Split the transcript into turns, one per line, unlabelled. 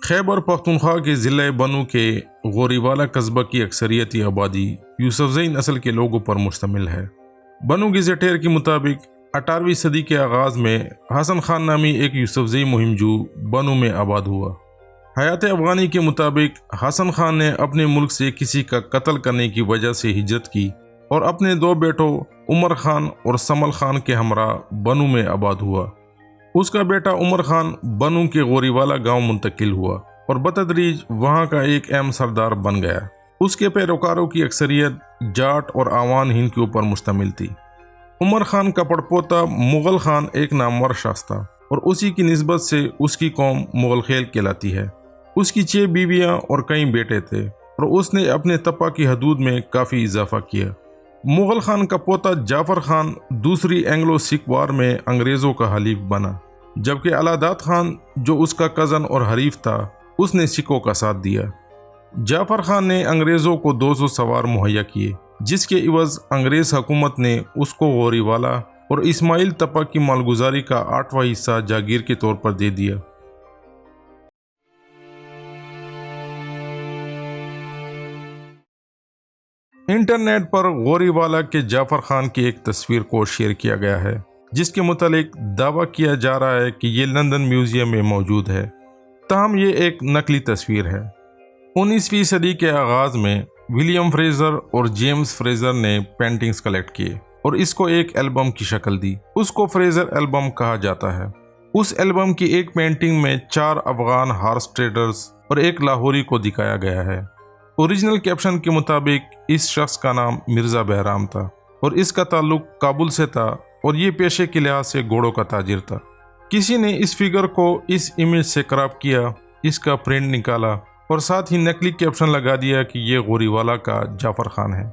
خیبر پختونخوا کے ضلع بنو کے غوریوالہ قصبہ کی اکثریتی آبادی یوسفزئی نسل کے لوگوں پر مشتمل ہے۔ بنو گزیٹئر کے مطابق 18ویں صدی کے آغاز میں حسن خان نامی ایک یوسفزئی مہم جو بنو میں آباد ہوا۔ حیات افغانی کے مطابق حسن خان نے اپنے ملک سے کسی کا قتل کرنے کی وجہ سے ہجرت کی اور اپنے 2 بیٹوں عمر خان اور سمل خان کے ہمراہ بنو میں آباد ہوا۔ اس کا بیٹا عمر خان بنو کے غوریوالہ گاؤں منتقل ہوا اور بتدریج وہاں کا ایک اہم سردار بن گیا۔ اس کے پیروکاروں کی اکثریت جاٹ اور آوان ہند کے اوپر مشتمل تھی۔ عمر خان کا پڑپوتا مغل خان ایک نامور شخص تھا اور اسی کی نسبت سے اس کی قوم مغل خیل کہلاتی ہے۔ اس کی 6 بیویاں اور کئی بیٹے تھے اور اس نے اپنے تپا کی حدود میں کافی اضافہ کیا۔ مغل خان کا پوتا جعفر خان دوسری اینگلو سکھ وار میں انگریزوں کا حلیف بنا، جبکہ الادات خان جو اس کا کزن اور حریف تھا اس نے سکھوں کا ساتھ دیا۔ جعفر خان نے انگریزوں کو 200 سوار مہیا کیے، جس کے عوض انگریز حکومت نے اس کو غوریوالہ اور اسماعیل تپا کی مالگزاری کا 8واں حصہ جاگیر کے طور پر دے دیا۔ انٹرنیٹ پر غوریوالہ کے جعفر خان کی ایک تصویر کو شیئر کیا گیا ہے، جس کے متعلق دعویٰ کیا جا رہا ہے کہ یہ لندن میوزیم میں موجود ہے، تاہم یہ ایک نقلی تصویر ہے۔ 19ویں صدی کے آغاز میں ولیم فریزر اور جیمز فریزر نے پینٹنگز کلیکٹ کیے اور اس کو ایک البم کی شکل دی۔ اس کو فریزر البم کہا جاتا ہے۔ اس البم کی ایک پینٹنگ میں 4 افغان ہارس ٹریڈرز اور ایک لاہوری کو دکھایا گیا ہے۔ اوریجنل کیپشن کے مطابق اس شخص کا نام مرزا بہرام تھا اور اس کا تعلق کابل سے تھا اور یہ پیشے کے لحاظ سے گھوڑوں کا تاجر تھا۔ کسی نے اس فگر کو اس امیج سے کراپ کیا، اس کا پرنٹ نکالا اور ساتھ ہی نقلی کیپشن لگا دیا کہ یہ غوریوالہ کا جعفر خان ہے۔